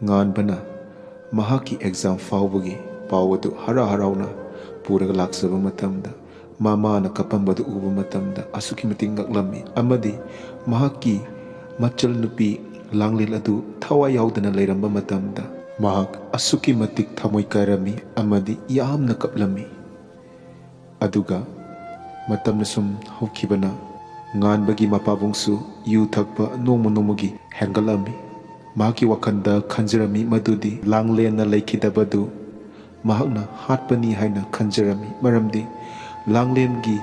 ꯉꯥꯟꯕꯅ ꯃꯍꯥꯛꯀꯤ ꯑꯦꯛꯖꯥꯝ ꯐꯥꯎꯕꯒꯤ ꯄꯥꯎ ꯑꯗꯨ ꯍꯔꯥꯎꯅ ꯄꯨꯔꯒ ꯂꯥꯛꯆꯕ ꯃꯇꯝꯗ ꯃꯃꯥꯅ ꯀꯞꯄꯝꯕꯗꯨ ꯎꯕ ꯃꯇꯝꯗ ꯑꯁꯨꯛꯀꯤ ꯃꯇꯤꯛ ꯉꯛꯂꯝꯃꯤ ꯑꯃꯗꯤ ꯃꯍꯥꯛꯀꯤ ꯃꯆꯜ ꯅꯨꯄꯤ ꯂꯥꯡꯂꯦꯟ ꯑꯗꯨ ꯊꯋꯥꯏ ꯌꯥꯎꯗꯅ ꯂꯩꯔꯝꯕ ꯃꯇꯝꯗ ꯃꯍꯥꯛ ꯑꯁꯨꯛꯀꯤ ꯃꯇꯤꯛ ꯊꯃꯣꯏ ꯀꯥꯏꯔꯝꯃꯤ ꯑꯃꯗꯤ ꯌꯥꯝꯅ ꯀꯞꯂꯝꯃꯤ꯫ ꯑꯗꯨꯒ ꯃꯇꯝꯅ ꯁꯨꯝ ꯍꯧꯈꯤꯕꯅ ꯉꯥꯟꯕꯒꯤ ꯃꯄꯥꯕꯨꯡꯁꯨ ꯌꯨ ꯊꯛꯄ ꯅꯣꯡꯃꯒꯤ ꯍꯦꯟꯒꯠꯂꯝꯃꯤ꯫ ꯃꯍꯥꯛꯀꯤ ꯋꯥꯈꯜꯗ ꯈꯟꯖꯔꯝꯃꯤ ꯃꯗꯨꯗꯤ ꯂꯥꯡꯂꯦꯟꯅ ꯂꯩꯈꯤꯗꯕꯗꯨ ꯃꯍꯥꯛꯅ ꯍꯥꯠꯄꯅꯤ ꯍꯥꯏꯅ ꯈꯟꯖꯔꯝꯃꯤ, ꯃꯔꯝꯗꯤ ꯂꯥꯡꯂꯦꯟꯒꯤ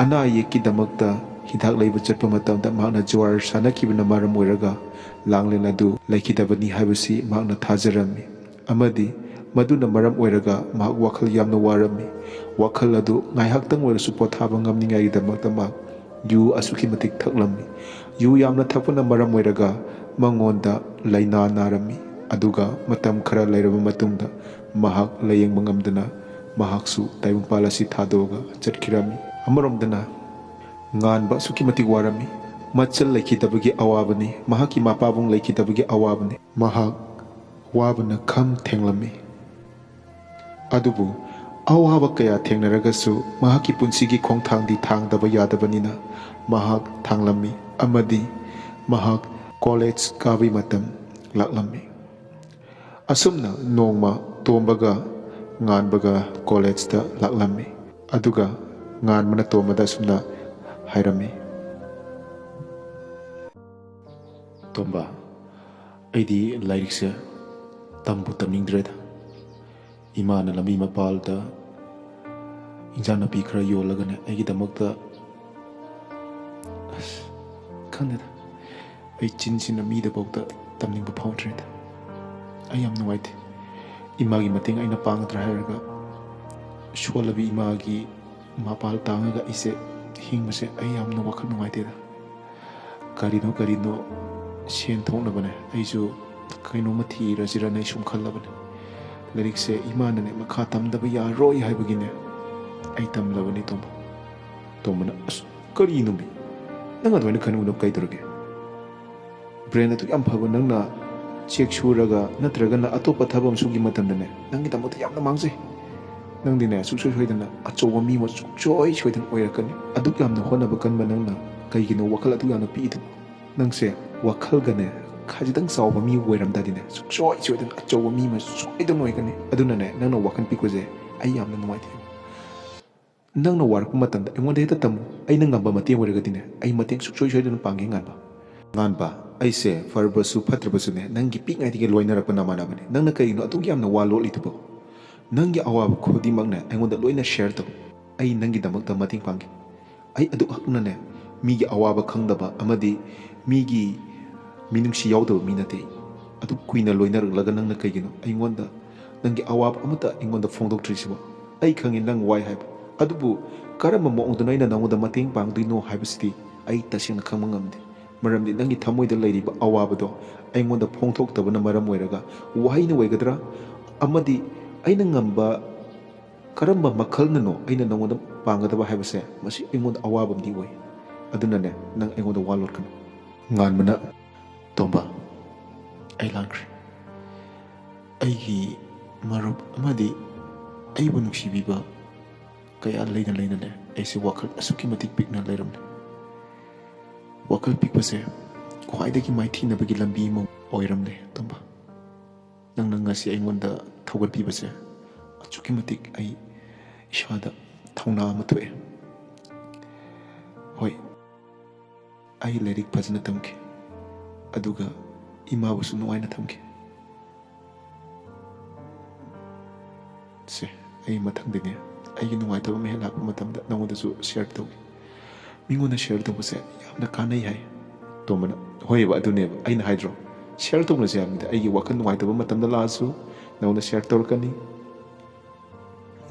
ꯑꯅꯥ ꯑꯌꯦꯛꯀꯤꯗꯃꯛꯇ ꯍꯤꯗꯥꯛ ꯂꯩꯕ ꯆꯠꯄ ꯃꯇꯝꯗ ꯃꯍꯥꯛꯅ ꯖꯨꯋꯥꯔ ꯁꯥꯟꯅꯈꯤꯕꯅ ꯃꯔꯝ ꯑꯣꯏꯔꯒ ꯂꯥꯡꯂꯦꯟ ꯑꯗꯨ ꯂꯩꯈꯤꯗꯕꯅꯤ ꯍꯥꯏꯕꯁꯤ ꯃꯍꯥꯛꯅ ꯊꯥꯖꯔꯝꯃꯤ ꯑꯃꯗꯤ ꯃꯗꯨꯅ ꯃꯔꯝ ꯑꯣꯏꯔꯒ ꯃꯍꯥꯛ ꯋꯥꯈꯜ ꯌꯥꯝꯅ ꯋꯥꯔꯝꯃꯤ꯫ ꯋꯥꯈꯜ ꯑꯗꯨ ꯉꯥꯏꯍꯥꯛꯇꯪ ꯑꯣꯏꯔꯁꯨ ꯄꯣꯊꯥꯕ ꯉꯝꯅꯤꯡꯉꯥꯏꯒꯤꯗꯃꯛꯇ ꯃꯍꯥꯛ ꯌꯨ ꯑꯁꯨꯛꯀꯤ ꯃꯇꯤꯛ ꯊꯛꯂꯝꯃꯤ꯫ ꯌꯨ ꯌꯥꯝꯅ ꯊꯛꯄꯅ ꯃꯔꯝ ꯑꯣꯏꯔꯒ ꯃꯉꯣꯟꯗ ꯂꯥꯏꯅꯥ ꯅꯥꯔꯝꯃꯤ꯫ ꯑꯗꯨꯒ ꯃꯇꯝ ꯈꯔ ꯂꯩꯔꯕ ꯃꯇꯨꯡꯗ ꯃꯍꯥꯛ ꯂꯥꯌꯦꯡꯕ ꯉꯝꯗꯅ ꯃꯍꯥꯛꯁꯨ ꯇꯥꯏꯕꯪꯄꯥꯜ ꯑꯁꯤ ꯊꯥꯗꯣꯛꯑꯒ ꯆꯠꯈꯤꯔꯝꯃꯤ꯫ ꯑꯃꯔꯣꯝꯗꯅ ꯉꯥꯟꯕ ꯑꯁꯨꯛꯀꯤ ꯃꯇꯤꯛ ꯋꯥꯔꯝꯃꯤ꯫ ꯃꯆꯜ ꯂꯩꯈꯤꯗꯕꯒꯤ ꯑꯋꯥꯕꯅꯤ, ꯃꯍꯥꯛꯀꯤ ꯃꯄꯥꯕꯨꯡ ꯂꯩꯈꯤꯗꯕꯒꯤ ꯑꯋꯥꯕꯅꯤ꯫ ꯃꯍꯥꯛ ꯋꯥꯕꯅ ꯈꯝ ꯊꯦꯡꯂꯝꯃꯤ꯫ ꯑꯗꯨꯕꯨ ꯑꯋꯥꯕ ꯀꯌꯥ ꯊꯦꯡꯅꯔꯒꯁꯨ ꯃꯍꯥꯛꯀꯤ ꯄꯨꯟꯁꯤꯒꯤ ꯈꯣꯡꯊꯥꯡꯗꯤ ꯊꯥꯡꯗꯕ ꯌꯥꯗꯕꯅꯤꯅ ꯃꯍꯥꯛ ꯊꯥꯡꯂꯝꯃꯤ ꯑꯃꯗꯤ ꯃꯍꯥꯛ ꯀꯣꯂꯦꯖ ꯀꯥꯕꯒꯤ ꯃꯇꯝ ꯂꯥꯛꯂꯝꯃꯤ꯫ ꯑꯁꯨꯝꯅ ꯅꯣꯡꯃ ꯇꯣꯝꯕꯒ ꯉꯥꯟꯕꯒ ꯀꯣꯂꯦꯖꯇ ꯂꯥꯛꯂꯝꯃꯤ꯫ ꯑꯗꯨꯒ ꯉꯥꯟꯕꯅ ꯇꯣꯝꯕꯗ ꯑꯁꯨꯝꯅ ꯍꯥꯏꯔꯝꯃꯤ, "ꯇꯣꯝꯕ, ꯑꯩꯗꯤ ꯂꯥꯏꯔꯤꯛꯁꯦ ꯇꯝꯕꯨ ꯇꯝꯅꯤꯡꯗ꯭ꯔꯦꯗ꯫ ꯏꯃꯥꯅ ꯂꯝꯕꯤ ꯃꯄꯥꯜꯗ ꯏꯟꯖꯥꯡ ꯅꯥꯄꯤ ꯈꯔ ꯌꯣꯜꯂꯒꯅꯦ ꯑꯩꯒꯤꯗꯃꯛꯇ ꯈꯪꯗꯦꯗ, ꯑꯩ ꯆꯤꯟꯁꯤꯅ ꯃꯤꯗꯐꯥꯎꯗ ꯇꯝꯅꯤꯡꯕ ꯐꯥꯎꯗ꯭ꯔꯦꯗ꯫ ꯑꯩ ꯌꯥꯝ ꯅꯨꯡꯉꯥꯏꯇꯦ꯫ ꯏꯃꯥꯒꯤ ꯃꯇꯦꯡ ꯑꯩꯅ ꯄꯥꯡꯒꯗ꯭ꯔꯥ ꯍꯥꯏꯔꯒ ꯁꯣꯜꯂꯕꯤ ꯏꯃꯥꯒꯤ ꯃꯄꯥꯜ ꯇꯥꯡꯉꯒ ꯑꯩꯁꯦ ꯍꯤꯡꯕꯁꯦ ꯑꯩ ꯌꯥꯝꯅ ꯋꯥꯈꯜ ꯅꯨꯡꯉꯥꯏꯇꯦꯗ꯫ ꯀꯔꯤꯅꯣ ꯁꯦꯟ ꯊꯣꯛꯅꯕꯅꯦ ꯑꯩꯁꯨ ꯀꯩꯅꯣꯝꯃ ꯊꯤꯔꯁꯤꯔꯅ ꯑꯩ ꯁꯨꯝ ꯈꯜꯂꯕꯅꯦ꯫ ꯂꯥꯏꯔꯤꯛꯁꯦ ꯏꯃꯥꯅꯅꯦ ꯃꯈꯥ ꯇꯝꯗꯕ ꯌꯥꯔꯣꯏ ꯍꯥꯏꯕꯒꯤꯅꯦ ꯑꯩ ꯇꯝꯂꯕꯅꯤ ꯇꯣꯝꯕ." ꯇꯣꯝꯕꯅ, "ꯑꯁ ꯀꯔꯤꯅꯣꯃꯤ? ꯅꯪ ꯑꯗꯨꯃꯥꯏꯅ ꯈꯟꯒꯅꯨ, ꯀꯩꯗꯧꯔꯒꯦ? ꯕ꯭ꯔꯦꯟ ꯑꯗꯨ ꯌꯥꯝ ꯐꯕ ꯅꯪꯅ ꯆꯦꯛ ꯁꯨꯔꯒ ꯅꯠꯇ꯭ꯔꯒꯅ ꯑꯇꯣꯞꯄ ꯊꯕꯛ ꯑꯃ ꯁꯨꯒꯤ ꯃꯇꯝꯗꯅꯦ ꯅꯪꯒꯤꯗꯃꯛꯇ ꯌꯥꯝꯅ ꯃꯥꯡꯖꯩ꯫ ꯅꯪꯗꯤꯅꯦ ꯁꯨꯡꯁꯣꯏ ꯁꯣꯏꯗꯅ ꯑꯆꯧꯕ ꯃꯤ ꯑꯃ ꯁꯨꯡꯁꯣꯏ ꯁꯣꯏꯗꯅ ꯑꯣꯏꯔꯛꯀꯅꯤ꯫ ꯑꯗꯨꯛ ꯌꯥꯝꯅ ꯍꯣꯠꯅꯕ ꯀꯟꯕ ꯅꯪꯅ ꯀꯩꯒꯤꯅꯣ ꯋꯥꯈꯜ ꯑꯗꯨꯛ ꯌꯥꯝꯅ ꯄꯤꯛꯏꯗꯨꯕꯨ? ꯅꯪꯁꯦ ꯋꯥꯈꯜꯒꯅꯦ ꯈꯖꯤꯛꯇꯪ ꯆꯥꯎꯕ ꯃꯤ ꯑꯣꯏꯔꯝꯗꯥꯗꯤꯅꯦ ꯁꯨꯡꯁꯣꯏ ꯁꯣꯏꯗꯅ ꯑꯆꯧꯕ ꯃꯤ ꯑꯃ ꯁꯣꯏꯗꯅ ꯑꯣꯏꯒꯅꯤ꯫ ꯑꯗꯨꯅꯅꯦ ꯅꯪꯅ ꯋꯥꯈꯜ ꯄꯤꯛꯄꯁꯦ ꯑꯩ ꯌꯥꯝꯅ ꯅꯨꯡꯉꯥꯏꯇꯦ꯫ ꯅꯪꯅ ꯋꯥꯔꯛꯄ ꯃꯇꯝꯗ ꯑꯩꯉꯣꯟꯗ ꯍꯦꯛꯇ ꯇꯝꯃꯨ꯫ ꯑꯩꯅ ꯉꯝꯕ ꯃꯇꯦꯡ ꯑꯣꯏꯔꯒꯗꯤꯅꯦ ꯑꯩ ꯃꯇꯦꯡ ꯁꯨꯡꯁꯣꯏ ꯁꯣꯏꯗꯅ ꯄꯥꯡꯒꯦ ꯉꯥꯟꯕ." "ꯉꯥꯟꯕ, ꯑꯩꯁꯦ ꯐꯔꯕꯁꯨ ꯐꯠꯇ꯭ꯔꯕꯁꯨꯅꯦ ꯅꯪꯒꯤ ꯄꯤꯛꯉꯥꯏꯗꯒꯤ ꯂꯣꯏꯅꯔꯛꯄ ꯅꯃꯥꯟꯅꯕꯅꯦ꯫ ꯅꯪꯅ ꯀꯩꯒꯤꯅꯣ ꯑꯗꯨꯛ ꯌꯥꯝꯅ ꯋꯥ ꯂꯣꯠꯂꯤꯗꯨꯕꯣ? ꯅꯪꯒꯤ ꯑꯋꯥꯕ ꯈꯨꯗꯤꯡꯃꯛꯅꯦ ꯑꯩꯉꯣꯟꯗ ꯂꯣꯏꯅ ꯁꯦꯌꯔ ꯇꯧ꯫ ꯑꯩ ꯅꯪꯒꯤꯗꯃꯛꯇ ꯃꯇꯦꯡ ꯄꯥꯡꯒꯦ꯫ ꯑꯩ ꯑꯗꯨꯈꯛꯅꯅꯦ ꯃꯤꯒꯤ ꯑꯋꯥꯕ ꯈꯪꯗꯕ ꯑꯃꯗꯤ ꯃꯤꯒꯤ ꯃꯤꯅꯨꯡꯁꯤ ꯌꯥꯎꯗꯕ ꯃꯤ ꯅꯠꯇꯦ꯫ ꯑꯗꯨꯛ ꯀꯨꯏꯅ ꯂꯣꯏꯅꯔꯛꯂꯒ ꯅꯪꯅ ꯀꯩꯒꯤꯅꯣ ꯑꯩꯉꯣꯟꯗ ꯅꯪꯒꯤ ꯑꯋꯥꯕ ꯑꯃꯠꯇ ꯑꯩꯉꯣꯟꯗ ꯐꯣꯡꯗꯣꯛꯇ꯭ꯔꯤꯁꯤꯕꯣ? ꯑꯩ ꯈꯪꯉꯤ ꯅꯪ ꯋꯥꯏ ꯍꯥꯏꯕ, ꯑꯗꯨꯕꯨ ꯀꯔꯝꯕ ꯃꯑꯣꯡꯗꯅꯣ ꯑꯩꯅ ꯅꯪꯉꯣꯟꯗ ꯃꯇꯦꯡ ꯄꯥꯡꯗꯣꯏꯅꯣ ꯍꯥꯏꯕꯁꯤꯗꯤ ꯑꯩ ꯇꯁꯦꯡꯅ ꯈꯪꯕ ꯉꯝꯗꯦ꯫ ꯃꯔꯝꯗꯤ ꯅꯪꯒꯤ ꯊꯃꯣꯏꯗ ꯂꯩꯔꯤꯕ ꯑꯋꯥꯕꯗꯣ ꯑꯩꯉꯣꯟꯗ ꯐꯣꯡꯗꯣꯛꯇꯕꯅ ꯃꯔꯝ ꯑꯣꯏꯔꯒ ꯋꯥꯍꯩꯅ ꯑꯣꯏꯒꯗ꯭ꯔꯥ ꯑꯃꯗꯤ ꯑꯩꯅ ꯉꯝꯕ ꯀꯔꯝꯕ ꯃꯈꯜꯅꯅꯣ ꯑꯩꯅ ꯅꯪꯉꯣꯟꯗ ꯄꯥꯡꯒꯗꯕ ꯍꯥꯏꯕꯁꯦ ꯃꯁꯤ ꯑꯩꯉꯣꯟꯗ ꯑꯋꯥꯕ ꯑꯃꯗꯤ ꯑꯣꯏ꯫ ꯑꯗꯨꯅꯅꯦ ꯅꯪ ꯑꯩꯉꯣꯟꯗ ꯋꯥ ꯂꯣꯠꯀꯅꯨ." ꯉꯥꯟꯕꯅ, "ꯇꯣꯝꯕ, ꯑꯩ ꯂꯥꯟꯈ꯭ꯔꯦ꯫ ꯑꯩꯒꯤ ꯃꯔꯨꯞ ꯑꯃꯗꯤ ꯑꯩꯕꯨ ꯅꯨꯡꯁꯤꯕꯤꯕ ꯀꯌꯥ ꯂꯩꯅꯅꯦ ꯑꯩꯁꯦ ꯋꯥꯈꯜ ꯑꯁꯨꯛꯀꯤ ꯃꯇꯤꯛ ꯄꯤꯛꯅ ꯂꯩꯔꯝꯂꯦ꯫ ꯋꯥꯈꯜ ꯄꯤꯛꯄꯁꯦ ꯈ꯭ꯋꯥꯏꯗꯒꯤ ꯃꯥꯏꯊꯤꯅꯕꯒꯤ ꯂꯝꯕꯤ ꯑꯃ ꯑꯣꯏꯔꯝꯂꯦ ꯇꯣꯝꯕ꯫ ꯅꯪꯅ ꯉꯁꯤ ꯑꯩꯉꯣꯟꯗ ꯊꯧꯒꯠꯄꯤꯕꯁꯦ ꯑꯁꯨꯛꯀꯤ ꯃꯇꯤꯛ ꯑꯩ ꯏꯁꯥꯗ ꯊꯧꯅꯥ ꯑꯃ ꯊꯣꯛꯑꯦ꯫ ꯍꯣꯏ, ꯑꯩ ꯂꯥꯏꯔꯤꯛ ꯐꯖꯅ ꯇꯝꯈꯤ, ꯑꯗꯨꯒ ꯏꯃꯥꯕꯨꯁꯨ ꯅꯨꯡꯉꯥꯏꯅ ꯊꯝꯈꯤ꯫ ꯁꯦ, ꯑꯩ ꯃꯊꯪꯗꯅꯦ ꯑꯩꯒꯤ ꯅꯨꯡꯉꯥꯏꯇꯕ ꯑꯃ ꯍꯦꯛ ꯂꯥꯛꯄ ꯃꯇꯝꯗ ꯅꯪꯉꯣꯟꯗꯁꯨ ꯁꯦꯌꯔ ꯇꯧꯒꯦ꯫ ꯃꯤꯉꯣꯟꯗ ꯁꯦꯌꯔ ꯇꯧꯕꯁꯦ ꯌꯥꯝꯅ ꯀꯥꯟꯅꯩ ꯍꯥꯏ." ꯇꯣꯝꯕꯅ, "ꯍꯣꯏꯕ, ꯑꯗꯨꯅꯦꯕ ꯑꯩꯅ ꯍꯥꯏꯗ꯭ꯔꯣ, ꯁꯦꯌꯔ ꯇꯧꯅꯁꯦ ꯍꯥꯏꯕꯅꯤꯗ꯫ ꯑꯩꯒꯤ ꯋꯥꯈꯜ ꯅꯨꯡꯉꯥꯏꯇꯕ ꯃꯇꯝꯗ ꯂꯥꯛꯑꯁꯨ ꯅꯪꯉꯣꯟꯗ ꯁꯦꯌꯔ ꯇꯧꯔꯛꯀꯅꯤ,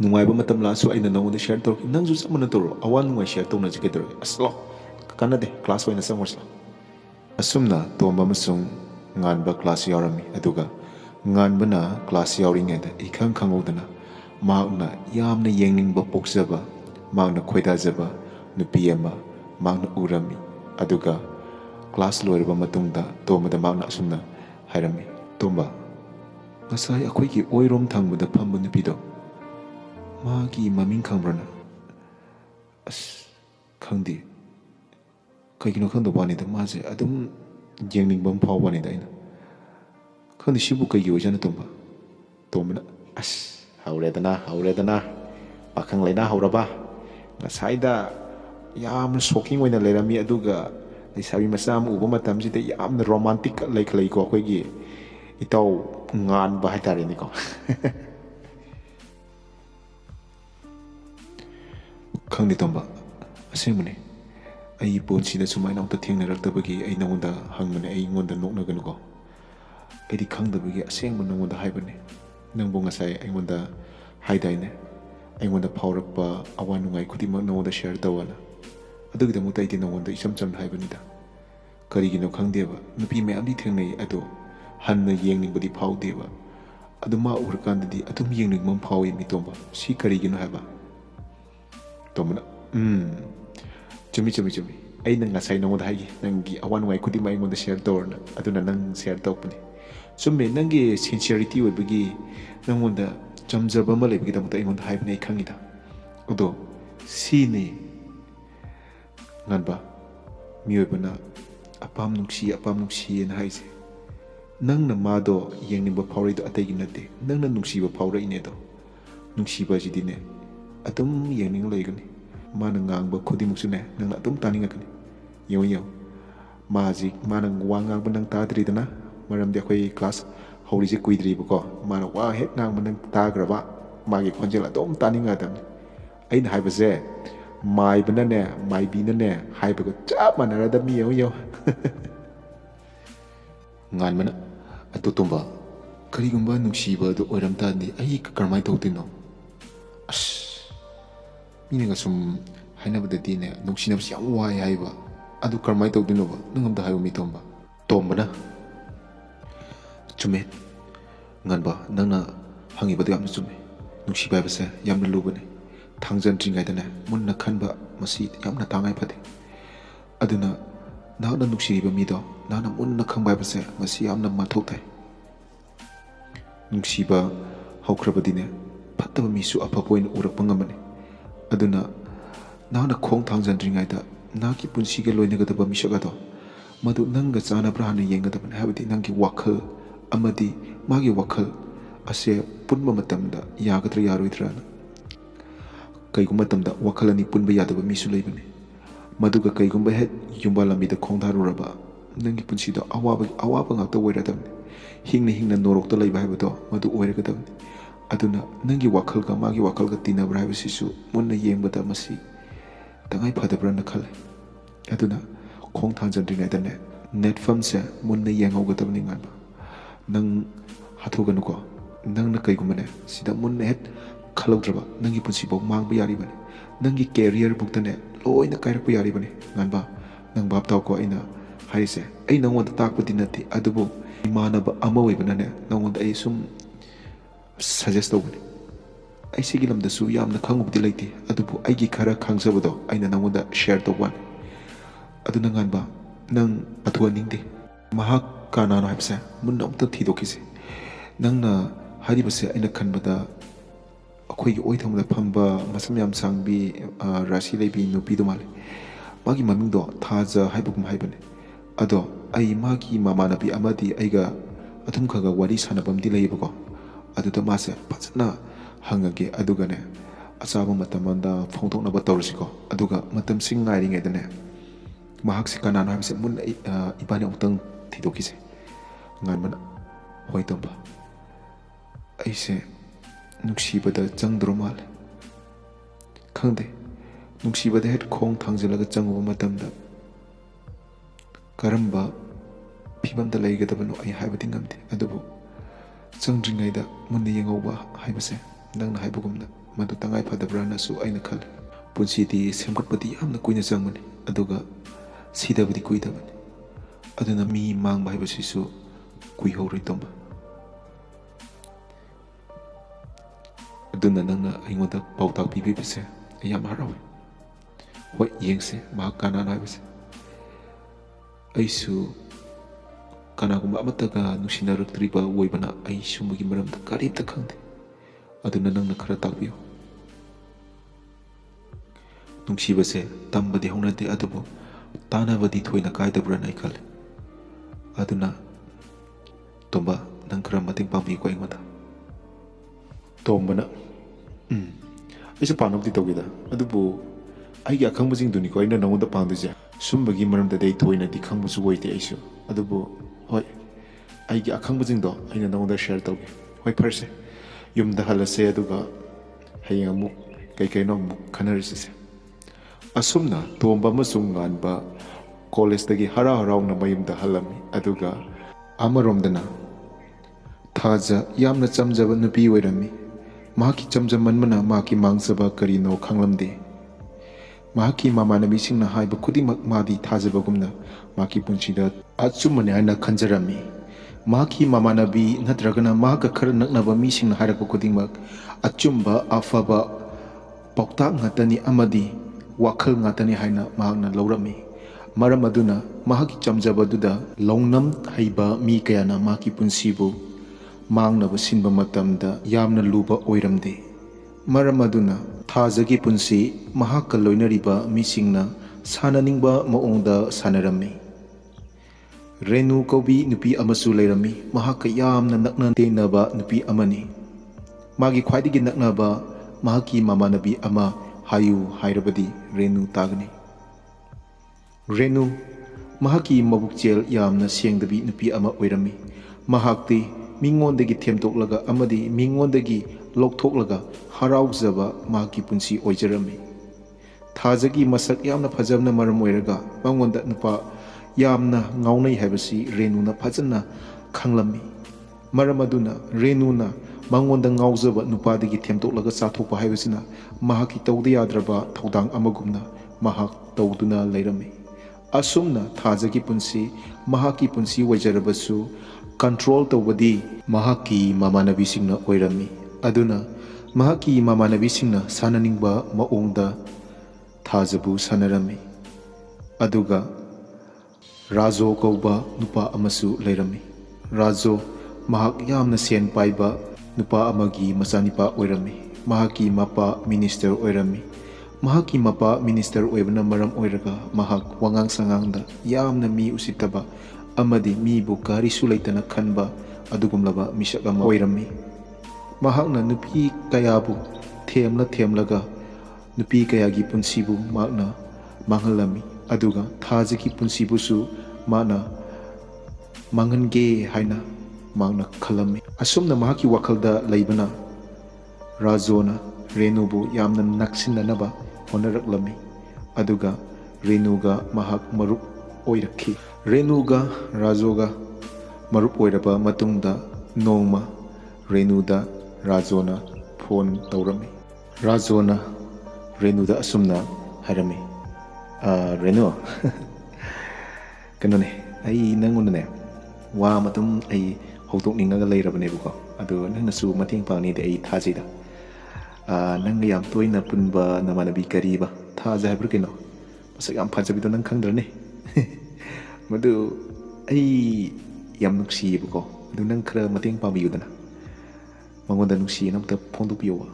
ꯅꯨꯡꯉꯥꯏꯕ ꯃꯇꯝ ꯂꯥꯛꯑꯁꯨ ꯑꯩꯅ ꯅꯪꯉꯣꯟꯗ ꯁꯦꯌꯔ ꯇꯧꯔꯛꯀꯦ꯫ ꯅꯪꯁꯨ ꯆꯞ ꯃꯥꯟꯅ ꯇꯧꯔꯣ, ꯑꯋꯥ ꯅꯨꯡꯉꯥꯏ ꯁꯦꯌꯔ ꯇꯧꯅꯁꯤ ꯀꯩꯗꯧꯔꯒꯦ? ꯑꯁ ꯂꯥꯛ, ꯀꯥꯟꯅꯗꯦ, ꯀ꯭ꯂꯥꯁ ꯑꯣꯏꯅ ꯆꯪꯉꯨꯔꯁꯤ ꯂꯥꯛ." ꯑꯁꯨꯝꯅ ꯇꯣꯝꯕ ꯑꯃꯁꯨꯡ ꯉꯥꯟꯕ ꯀ꯭ꯂꯥꯁ ꯌꯥꯎꯔꯝꯃꯤ꯫ ꯑꯗꯨꯒ ꯉꯥꯟꯕꯅ ꯀ꯭ꯂꯥꯁ ꯌꯥꯎꯔꯤꯉꯩꯗ ꯏꯈꯪ ꯈꯪꯍꯧꯗꯅ ꯃꯍꯥꯛꯅ ꯌꯥꯝꯅ ꯌꯦꯡꯅꯤꯡꯕ ꯄꯣꯛꯆꯕ, ꯃꯍꯥꯛꯅ ꯈꯣꯏꯗꯥꯖꯕ ꯅꯨꯄꯤ ꯑꯃ ꯃꯍꯥꯛꯅ ꯎꯔꯝꯃꯤ꯫ ꯑꯗꯨꯒ ꯀ꯭ꯂꯥꯁ ꯂꯣꯏꯔꯕ ꯃꯇꯨꯡꯗ ꯇꯣꯝꯕꯗ ꯃꯍꯥꯛꯅ ꯑꯁꯨꯝꯅ ꯍꯥꯏꯔꯝꯃꯤ, "ꯇꯣꯝꯕ, Ngasai akhoi oirom thangbada phamba nupido magi maming khangrana as khangdi kaigino khangdo bani da maje adum jengning bam phaw bani da ina khangdi sibu kaigi ojana tomba tomna as hauredana pakhang leina hauraba ngasai da yam shocking oina lerami aduga leisabi masam uba matamsida yamna romantic leiklei ko akhoi itaw ngan ba haitare ni ko khangdi tomba asengmane ai ponsida sumaina uta thengnaraktabagi ai nangonda hangmane ai ngonda noknaganu ko ai khangdabagi asengma nangonda haibane nangbo ngasai ai ngonda haidaine ai ngonda phaurakpa awanungai khudimak nangonda share tawana adugidamukta ai nangonda isam cham haibanida karigino khangdeba nupi mayamdi thengnai ado hanna yengningबदी फाउदेबा अदुमा उरकांददी अदुम yengningमम फाउई मितोंबा सी करिगिनो हाबा तोमना चुमी अैना ngasai नंगोदा हाइगी नंगी Awan Y खुदी माई ngोदा share तोरना अदुना नंग share तोपनी चुम्मे नंगी sincerity ओइबगी नंगोदा चमजबा मा लेबगी दमता ngोदा हाइबने खंगिदा उदो सीने nganba मियोबना अपाम नुक्सी ना हाइसे नंगना मादो yengningba phawrido ataygi nate nangna nungsiba phawrainedo nungsiba jidine atum yengning leigani mana ngangba khodimuksune nangna atum taningakani yo maji mana wangangba nang tadridana maramdi akhoi class hawrije kuidribako mana wa hek ngangba nang tagraba magi khonjel atum taningadamni aina haibase maibnane maibinane haibago chap manaradami yo nganmana atutumba karigumba nungsiba do oiram tandi ai karmai tawtino as minga sum hainabada dine nungsinabs yam wai haiba adu karmai tawdino ba nungamda hayu mitomba tombana chume nganba nangna hangiba do yam chume nungsiba base yamna lubane thangjan tringai dane munna khanba masi yamna tangai phade aduna nahna nungsiba mido nahna munna khangbai base masi yamna mathau thai nungsiba haukrabadine phattaba misu apapoin urakpa ngamane aduna nahna khong thangjandringai da naki punsiga loinagadaba misagado madu nanga chana prahana yengadabane habadi nangi wakhal amadi magi wakhal ase punba matamda yagadra yaroidrana kaigumba matamda wakhal ani punba yadaba misu leibane maduga kaigumba het yumba lamida khongtharuraba nangi punsida awaba ngakta oiradabne hingna norokta leiba haibado madu oiragadabne aduna nangi wakhalga magi wakhalga tinabra haibasisu munna yengbada masi tangai phadabra na khale aduna khong thanjandringaidane netfam se munna yenghaugadabni nganba nang hathuganu ko nangna kaigumane sida munna het khalaudraba nangi punsibo mangba yaribane nangi career buktane loina kairakpa yaribane nganba nang bab taw ko aina haise ai nangwanda takpati nati adubu imanaba ama oibana nangwanda ai sum suggest tawbani ai sigi lamdasu yamna khangubdi leite adubu aigi khara khangzabado aina nangwanda share tawban aduna nganba nang athua ningde mahak kanano haibse munna umta thidokise nangna haribase aina khanbada akhoi oithomda phamba masam yam sangbi rasi leibi nupi do male magi mamingdo thaja haibugum haibane ado ai magi mamanabi amadi aiga athum khaga wari sanabam di leibako aduda mase phajna hangage adugane achaba matamanda phongthokna ba tawrisiko aduga matam sing ngari ngedane mahak se kanano habse mun ibane utang thidokise nganmana hoitomba aise nuksibada changdro male khangde nuksibada het khong thangjalaga changuba matamda karamba phibamda leigadabano ai haibati ngamde adubu changdringaida munne yengauba haibase nangna haibugumna madu tangai phadabra nasu aina khal punsidi semgatpati yamna kuina changmani aduga sidabadi kuidabani aduna mi mangba haibasisu kuihoroi tomba aduna nangna aingoda pautak pibibase yam harawi hoi yengse ma kanana haibase aisu ꯀꯅꯥꯒꯨꯝꯕ ꯑꯃꯠꯇꯒ ꯅꯨꯡꯁꯤꯅꯔꯛꯇ꯭ꯔꯤꯕ ꯑꯣꯏꯕꯅ ꯑꯩ ꯁꯨꯝꯕꯒꯤ ꯃꯔꯝꯗ ꯀꯔꯤꯝꯇ ꯈꯪꯗꯦ ꯑꯗꯨꯅ ꯅꯪꯅ ꯈꯔ ꯇꯥꯛꯄꯤꯌꯨ ꯅꯨꯡꯁꯤꯕꯁꯦ ꯇꯝꯕꯗꯤ ꯍꯧꯅꯗꯦ ꯑꯗꯨꯕꯨ ꯇꯥꯟꯅꯕꯗꯤ ꯊꯣꯏꯅ ꯀꯥꯏꯗꯕ꯭ꯔꯅ ꯑꯩ ꯈꯜꯂꯤ ꯑꯗꯨꯅ ꯇꯣꯝꯕ ꯅꯪ ꯈꯔ ꯃꯇꯦꯡ ꯄꯥꯡꯕꯤꯌꯨꯀꯣ ꯑꯩꯉꯣꯟꯗ ꯇꯣꯝꯕꯅ ꯑꯩꯁꯨ ꯄꯥꯡꯅꯕꯗꯤ ꯇꯧꯒꯦꯗ ꯑꯗꯨꯕꯨ ꯑꯩꯒꯤ ꯑꯈꯪꯕꯁꯤꯡꯗꯨꯅꯤꯀꯣ ꯑꯩꯅ ꯅꯉꯣꯟꯗ ꯄꯥꯡꯗꯣꯏꯁꯦ ꯁꯨꯝꯕꯒꯤ ꯃꯔꯝꯗꯗꯤ ꯑꯩ ꯊꯣꯏꯅꯗꯤ ꯈꯪꯕꯁꯨ ꯑꯣꯏꯗꯦ ꯑꯩꯁꯨ ꯑꯗꯨꯕꯨ ꯍꯣꯏ ꯑꯩꯒꯤ ꯑꯈꯪꯕꯁꯤꯡꯗꯣ ꯑꯩꯅ ꯅꯉꯣꯟꯗ ꯁꯦꯌꯔ ꯇꯧꯒꯦ ꯍꯣꯏ ꯐꯔꯁꯦ ꯌꯨꯝꯗ ꯍꯜꯂꯁꯦ ꯑꯗꯨꯒ ꯍꯌꯦꯡ ꯑꯃꯨꯛ ꯀꯩꯀꯩꯅꯣ ꯑꯃꯨꯛ ꯈꯟꯅꯔꯁꯤꯁꯦ ꯑꯁꯨꯝꯅ ꯇꯣꯝꯕ ꯑꯃꯁꯨꯡ ꯉꯥꯟꯕ ꯀꯣꯂꯦꯖꯇꯒꯤ ꯍꯔꯥꯎ ꯍꯔꯥꯎꯅ ꯃꯌꯨꯝꯗ ꯍꯜꯂꯝꯃꯤ ꯑꯗꯨꯒ ꯑꯃꯔꯣꯝꯗꯅ ꯊꯥꯖ ꯌꯥꯝꯅ ꯆꯝꯖꯕ ꯅꯨꯄꯤ ꯑꯣꯏꯔꯝꯃꯤ ꯃꯍꯥꯛꯀꯤ ꯆꯝꯖꯃꯟꯕꯅ ꯃꯍꯥꯛꯀꯤ ꯃꯥꯡꯖꯕ ꯀꯔꯤꯅꯣ ꯈꯪꯂꯝꯗꯦ ꯃꯍꯥꯛꯀꯤ ꯃꯃꯥꯟꯅꯕꯤꯁꯤꯡꯅ ꯍꯥꯏꯕ ꯈꯨꯗꯤꯡꯃꯛ ꯃꯥꯗꯤ ꯊꯥꯖꯕꯒꯨꯝꯅ ꯃꯍꯥꯛꯀꯤ ꯄꯨꯟꯁꯤꯗ ꯑꯆꯨꯝꯕꯅꯤ ꯍꯥꯏꯅ ꯈꯟꯖꯔꯝꯃꯤ ꯃꯍꯥꯛꯀꯤ ꯃꯃꯥꯟꯅꯕꯤ ꯅꯠꯇ꯭ꯔꯒꯅ ꯃꯍꯥꯛꯀ ꯈꯔ ꯅꯛꯅꯕ ꯃꯤꯁꯤꯡꯅ ꯍꯥꯏꯔꯛꯄ ꯈꯨꯗꯤꯡꯃꯛ ꯑꯆꯨꯝꯕ ꯑꯐꯕ ꯄꯥꯎꯇꯥꯛ ꯉꯥꯛꯇꯅꯤ ꯑꯃꯗꯤ ꯋꯥꯈꯜ ꯉꯥꯛꯇꯅꯤ ꯍꯥꯏꯅ ꯃꯍꯥꯛꯅ ꯂꯧꯔꯝꯃꯤ ꯃꯔꯝ ꯑꯗꯨꯅ ꯃꯍꯥꯛꯀꯤ ꯆꯝꯖꯕꯗꯨꯗ ꯂꯧꯅꯝ ꯍꯩꯕ ꯃꯤ ꯀꯌꯥꯅ ꯃꯍꯥꯛꯀꯤ ꯄꯨꯟꯁꯤꯕꯨ ꯃꯥꯡꯅꯕ ꯁꯤꯟꯕ ꯃꯇꯝꯗ ꯌꯥꯝꯅ ꯂꯨꯕ ꯑꯣꯏꯔꯝꯗꯦ ꯃꯔꯝ ꯑꯗꯨꯅ ꯊꯥꯖꯒꯤ ꯄꯨꯟꯁꯤ ꯃꯍꯥꯛꯀ ꯂꯣꯏꯅꯔꯤꯕ ꯃꯤꯁꯤꯡꯅ ꯁꯥꯟꯅꯅꯤꯡꯕ ꯃꯑꯣꯡꯗ ꯁꯥꯟꯅꯔꯝꯃꯤ ꯔꯦꯅꯨ ꯀꯧꯕꯤ ꯅꯨꯄꯤ ꯑꯃꯁꯨ ꯂꯩꯔꯝꯃꯤ ꯃꯍꯥꯛꯀ ꯌꯥꯝꯅ ꯅꯛꯅ ꯇꯤꯟꯅꯕ ꯅꯨꯄꯤ ꯑꯃꯅꯤ ꯃꯥꯒꯤ ꯈ꯭ꯋꯥꯏꯗꯒꯤ ꯅꯛꯅꯕ ꯃꯍꯥꯛꯀꯤ ꯃꯃꯥꯟꯅꯕꯤ ꯑꯃ ꯍꯥꯏꯌꯨ ꯍꯥꯏꯔꯕꯗꯤ ꯔꯦꯅꯨ ꯇꯥꯒꯅꯤ ꯔꯦꯅꯨ ꯃꯍꯥꯛꯀꯤ ꯃꯕꯨꯛꯆꯦꯜ ꯌꯥꯝꯅ ꯁꯦꯡꯗꯕꯤ ꯅꯨꯄꯤ ꯑꯃ ꯑꯣꯏꯔꯝꯃꯤ ꯃꯍꯥꯛꯇꯤ ꯃꯤꯉꯣꯟꯗꯒꯤ ꯊꯦꯝꯗꯣꯛꯂꯒ ꯑꯃꯗꯤ ꯃꯤꯉꯣꯟꯗꯒꯤ ꯂꯧꯊꯣꯛꯂꯒ ꯍꯔꯥꯎꯖꯕ ꯃꯍꯥꯛꯀꯤ ꯄꯨꯟꯁꯤ ꯑꯣꯏꯖꯔꯝꯃꯤ ꯊꯥꯖꯒꯤ ꯃꯁꯛ ꯌꯥꯝꯅ ꯐꯖꯕꯅ ꯃꯔꯝ ꯑꯣꯏꯔꯒ ꯃꯉꯣꯟꯗ ꯅꯨꯄꯥ ꯌꯥꯝꯅ ꯉꯥꯎꯅꯩ ꯍꯥꯏꯕꯁꯤ ꯔꯦꯅꯨꯅ ꯐꯖꯅ ꯈꯪꯂꯝꯃꯤ ꯃꯔꯝ ꯑꯗꯨꯅ ꯔꯦꯅꯨꯅ ꯃꯉꯣꯟꯗ ꯉꯥꯎꯖꯕ ꯅꯨꯄꯥꯗꯒꯤ ꯊꯦꯝꯗꯣꯛꯂꯒ ꯆꯥꯊꯣꯛꯄ ꯍꯥꯏꯕꯁꯤꯅ ꯃꯍꯥꯛꯀꯤ ꯇꯧꯗ ꯌꯥꯗ꯭ꯔꯕ ꯊꯧꯗꯥꯡ ꯑꯃꯒꯨꯝꯅ ꯃꯍꯥꯛ ꯇꯧꯗꯨꯅ ꯂꯩꯔꯝꯃꯤ ꯑꯁꯨꯝꯅ ꯊꯥꯖꯒꯤ ꯄꯨꯟꯁꯤ ꯃꯍꯥꯛꯀꯤ ꯄꯨꯟꯁꯤ ꯑꯣꯏꯖꯔꯕꯁꯨ ꯀꯟꯇ꯭ꯔꯣꯜ ꯇꯧꯕꯗꯤ ꯃꯍꯥꯛꯀꯤ ꯃꯃꯥꯟꯅꯕꯤꯁꯤꯡꯅ ꯑꯣꯏꯔꯝꯃꯤ ꯑꯗꯨꯅ ꯃꯍꯥꯛꯀꯤ ꯃꯃꯥꯟꯅꯕꯤꯁꯤꯡꯅ ꯁꯥꯟꯅꯅꯤꯡꯕ ꯃꯑꯣꯡꯗ ꯊꯥꯖꯕꯨ ꯁꯥꯟꯅꯔꯝꯃꯤ ꯑꯗꯨꯒ ꯔꯥꯖꯣ ꯀꯧꯕ ꯅꯨꯄꯥ ꯑꯃꯁꯨ ꯂꯩꯔꯝꯃꯤ ꯔꯥꯖꯣ ꯃꯍꯥꯛ ꯌꯥꯝꯅ ꯁꯦꯟ ꯄꯥꯏꯕ ꯅꯨꯄꯥ ꯑꯃꯒꯤ ꯃꯆꯥꯅꯤꯄꯥ ꯑꯣꯏꯔꯝꯃꯤ ꯃꯍꯥꯛꯀꯤ ꯃꯄꯥ ꯃꯤꯅꯤꯁꯇꯔ ꯑꯣꯏꯔꯝꯃꯤ ꯃꯍꯥꯛꯀꯤ ꯃꯄꯥ ꯃꯤꯅꯤꯁꯇꯔ ꯑꯣꯏꯕꯅ ꯃꯔꯝ ꯑꯣꯏꯔꯒ ꯃꯍꯥꯛ ꯋꯥꯉꯥꯡ ꯁꯉꯥꯡꯗ ꯌꯥꯝꯅ ꯃꯤ ꯎꯁꯤꯠꯇꯕ ꯑꯃꯗꯤ ꯃꯤꯕꯨ ꯀꯔꯤꯁꯨ ꯂꯩꯇꯅ ꯈꯟꯕ ꯑꯗꯨꯒꯨꯝꯂꯕ ꯃꯤꯁꯛ ꯑꯃ ꯑꯣꯏꯔꯝꯃꯤ ꯃꯍꯥꯛꯅ ꯅꯨꯄꯤ ꯀꯌꯥꯕꯨ ꯊꯦꯝꯂꯒ ꯅꯨꯄꯤ ꯀꯌꯥꯒꯤ ꯄꯨꯟꯁꯤꯕꯨ ꯃꯍꯥꯛꯅ ꯃꯥꯡꯍꯜꯂꯝꯃꯤ ꯑꯗꯨꯒ ꯊꯥꯖꯒꯤ ꯄꯨꯟꯁꯤꯕꯨꯁꯨ ꯃꯥꯅ ꯃꯥꯡꯍꯟꯒꯦ ꯍꯥꯏꯅ ꯃꯍꯥꯛꯅ ꯈꯜꯂꯝꯃꯤ ꯑꯁꯨꯝꯅ ꯃꯍꯥꯛꯀꯤ ꯋꯥꯈꯜꯗ ꯂꯩꯕꯅ ꯔꯥꯖꯣꯅ ꯔꯦꯅꯨꯕꯨ ꯌꯥꯝꯅ ꯅꯛꯁꯤꯟꯅꯅꯕ ꯍꯣꯠꯅꯔꯛꯂꯝꯃꯤ ꯑꯗꯨꯒ ꯔꯦꯅꯨꯒ ꯃꯍꯥꯛ ꯃꯔꯨꯞ ꯑꯣꯏꯔꯛꯈꯤ ꯔꯦꯅꯨꯒ ꯔꯥꯖꯣꯒ ꯃꯔꯨꯞ ꯑꯣꯏꯔꯕ ꯃꯇꯨꯡꯗ ꯅꯣꯡꯃ ꯔꯦꯅꯨꯗ ꯔꯥꯖꯣꯅ ꯐꯣꯟ ꯇꯧꯔꯝꯃꯤ ꯔꯥꯖꯣꯅ ꯔꯦꯅꯨꯗ ꯑꯁꯨꯝꯅ ꯍꯥꯏꯔꯝꯃꯤ ꯔꯦꯅꯨ ꯀꯩꯅꯣꯅꯦ ꯑꯩ ꯅꯪꯉꯣꯟꯗꯅꯦ ꯋꯥ ꯑꯗꯨꯝ ꯑꯩ ꯍꯧꯗꯣꯛꯅꯤꯡꯉꯒ ꯂꯩꯔꯕꯅꯦꯕꯀꯣ ꯑꯗꯣ ꯅꯪꯅꯁꯨ ꯃꯇꯦꯡ ꯄꯥꯡꯅꯤꯗꯤ ꯑꯩ ꯊꯥꯖꯩꯗ ꯅꯪꯒ ꯌꯥꯝ ꯇꯣꯏꯅ ꯄꯨꯟꯕ ꯅꯃꯥꯟꯅꯕꯤ ꯀꯔꯤꯕ ꯊꯥꯖ ꯍꯥꯏꯕ꯭ꯔꯥ ꯀꯩꯅꯣ ꯃꯁꯛ ꯌꯥꯝ ꯐꯖꯕꯤꯗꯣ ꯅꯪ ꯈꯪꯗ꯭ꯔꯅꯦ ꯃꯗꯨ ꯑꯩ ꯌꯥꯝ ꯅꯨꯡꯁꯤꯌꯦꯕꯀꯣ ꯑꯗꯨ ꯅꯪ ꯈꯔ ꯃꯇꯦꯡ ꯄꯥꯡꯕꯤꯌꯨꯗꯅ ꯃꯉꯣꯟꯗ ꯅꯨꯡꯁꯤꯌꯦꯅ ꯑꯝꯇ ꯐꯣꯡꯗꯣꯛꯄꯤꯌꯣꯕ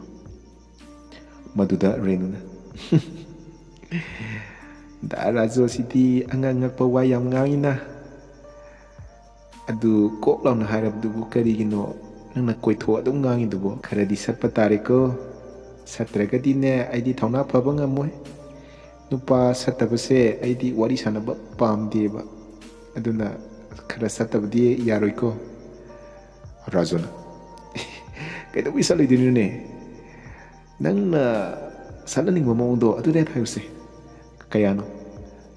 ꯃꯗꯨꯗ ꯔꯦꯅꯨꯅ ꯗꯥ ꯔꯥꯖꯣꯁꯤꯗꯤ ꯑꯉꯛꯄ ꯋꯥ ꯌꯥꯝ ꯉꯥꯡꯉꯤꯅ ꯑꯗꯨ ꯀꯣꯛ ꯂꯥꯎꯅ ꯍꯥꯏꯔꯕꯗꯨꯕꯨ ꯀꯔꯤꯒꯤꯅꯣ ꯅꯪꯅ ꯀꯣꯏꯊꯣꯛ ꯑꯗꯨꯝ ꯉꯥꯡꯉꯤꯗꯨꯕꯨ ꯈꯔꯗꯤ ꯁꯠꯄ ꯇꯥꯔꯦꯀꯣ ꯁꯠꯇ꯭ꯔꯒꯗꯤꯅꯦ ꯑꯩꯗꯤ ꯊꯧꯅꯥ ꯐꯕ ꯉꯝꯃꯣꯏ ꯅꯨꯄꯥ ꯁꯠꯇꯕꯁꯦ ꯑꯩꯗꯤ ꯋꯥꯔꯤ ꯁꯥꯟꯅꯕ ꯄꯥꯝꯗꯦꯕ ꯑꯗꯨꯅ खरा सत्तबदी यारोइको राजुना कई सत्लुने नंगना सत्लनिंग मौंदो अदुदे थाइबसे कयानो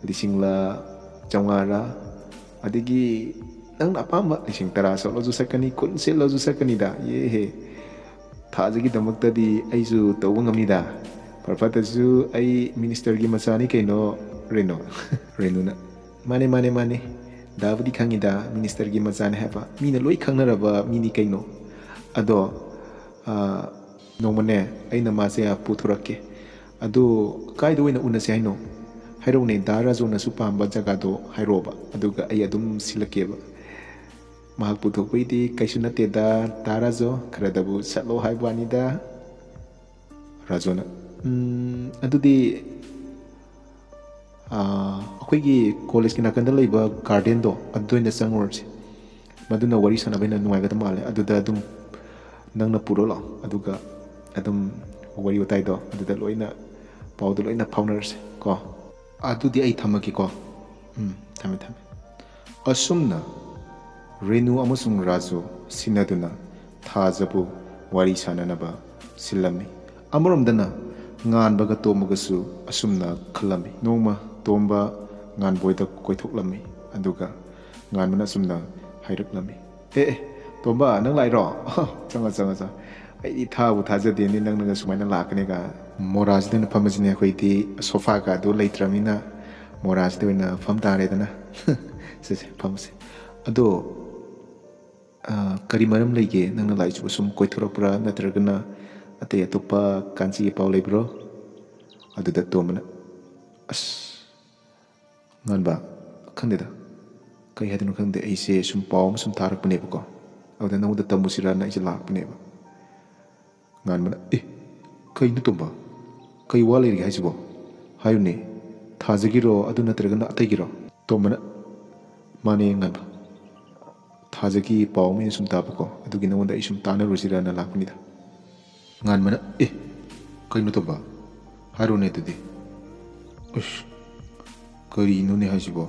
लिसिंगला चौंगारा अदगी नंग अपाम लिसिंग तरा सलजु सकनी कुन सेलजु सकनीदा ये हे थाजगी दमक्तदी आइजु तौब ngамनिदा परफतजु आई मिनिस्टर की मचानी कइनो रेनो रेनुना माने माने माने दाबुदी खंगिदा मिनिस्टर की मचाने हैबा मीना लोई खंगनरबा मिनी कइनो अदो नोमने अइना मासे पुथुरके अदो कायदो ओइना उनसे हाइनो हाइरोने दाराजोना सु पांबा जगादो हाइरोबा अदुगा अइ अदुम सिलकेबा mahak puthokpaidi kaisu nateda tarajo kharadabu satlo haibwanida rajona adudi akhoi college ki nakanda leiba garden do adoina sangorse maduna wari sanabena nuaiga male aduda adum nangna puro la aduga adum wari watai do aduda loina pawdu loina fauners ko adudi ai thamaki ko thame asumna renu amasung rajo sinaduna thajabu wari sananaba silami amoromdana nganbaga tomagasu asumna khalami nongma tomba ngan boida koithoklammi aduga nganmana asumna hairuklami tomba nang lairo changa ai thabu thajade ni nang naga sumaina lakane ga moraj den phamajine khoiti sofa ga do leitramina moraj de na pham tare dana se phamse ado kari maram lege nang lai chu sum koithoropra natragana atay atopa kanchi pau lebro aduda tomana as nganba khandeda kai hadinu khande aise sum pau sum tharak pane ko awda namuda tamusira na ije lak pane ba nganmana kai nu tomba kai wale ri haisibo hayune thajagiro adu natragana atagiro tomana mane nganba thajagi pau mi sum tabako adugi namuda isum tana rusira na laknida ngan mana kai no toba haro ne tudi kari no ne hasibo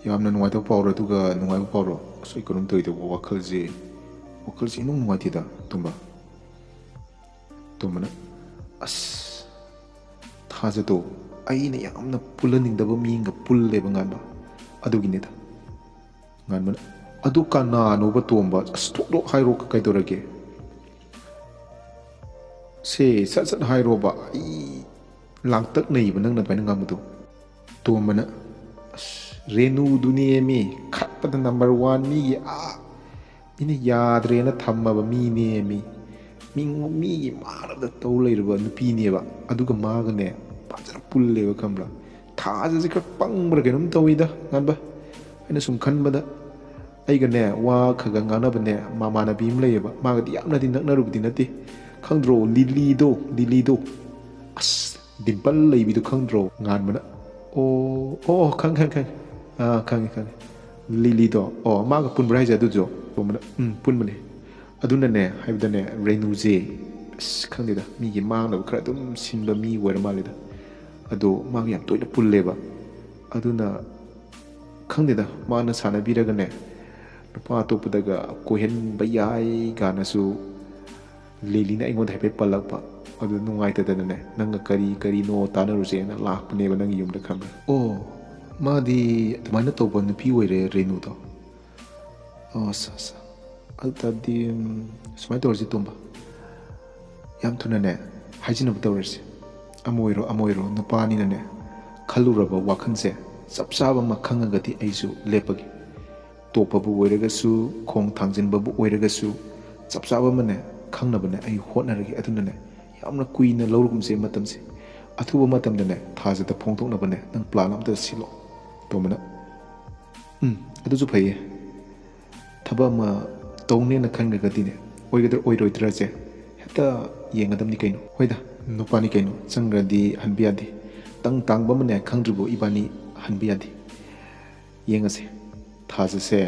yamna nuai to pawro tuga nuai pawro soi korum toi to wakhalji no nuai tida tumba tomana as thaja to ai ne yamna pulaning daba mi nga pulle bangan ba adugi ne da ngan mana adu kana no ba tomba stokdo hairo kai dorage se sat hairoba langtak nei banang na paina ngamudu to mana renu dunie mi khatpada number 1 mi ina yadre na thamma ba mi ne mi marada to leiruba nupi ne ba aduga maga ne pajara pulle ba kamla thaja ji ka pangbra kenum tawida nganba ina sum khanbada aiga ne wa khaga ngana ba ne mama na bim leiba maga di yamna di nakna rubdi nati khangdro lilido as dimple leibidu khangdro ngan mana khang khang lilido maga punbrai ja du jo mana punmane aduna ne haibda ne renu je as khangdida mi gi mang na khra dum sinba mi wer malida ado maga yam toina pulleba aduna khangdida mana sana biraga ne pa to pudaga kohen bayai ganasu lelina ingon haipe palakpa adu nungai tadane nanga kari no tanaruse na lakpne ba nang yumda khambra madi admaina toba nupi oire renu to sa altadi smai torji tomba yam thuna ne hajina butawrse amoiro nupani ne khaluraba wakhanse sapsaba makhangagati aisu lepagi topa bu oiregasu khong thangjin babu oiregasu sapsaba mane khangnaबने ai hotnaragi adunane yamna kuina lorugumse matamse athuba matamdane thajata phongthoknabane nang plan amta silo tomana aduju phaye thaba ma tawne na khangnagadine oigadar oiroidra je heta yengadamni kaino hoida nupani kaino changradi hanbiadi tangba mane khangdribo ibani hanbiadi yengase thajase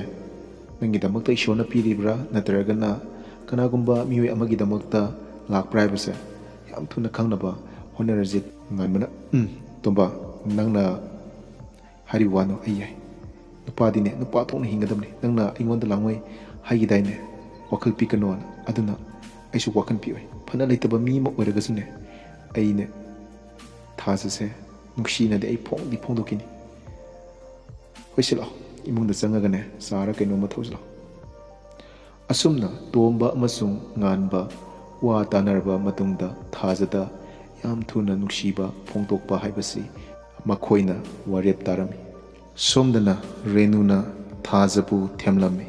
nangi damakta ishona piribra natragana kanagumba mioi amagi damakta lak privacy yam thuna khangnaba honerajit nganmana tomba nangna hari wano ayai nupadine nupa thongna hingadamni nangna ingonda langoi haigidaine wakal pikano aduna aisu wakan pioi phana leitaba mi ma oiragasune aine thasase nuksina de ai phongdokini hoisilo imungda changagane sara kaino ma thoslo asumna tomba amasung nganba wa tanarba matungda thajada yam thuna nuksiba phongtokpa haibasi makhoina warep tarami somdana renuna thajabu themlami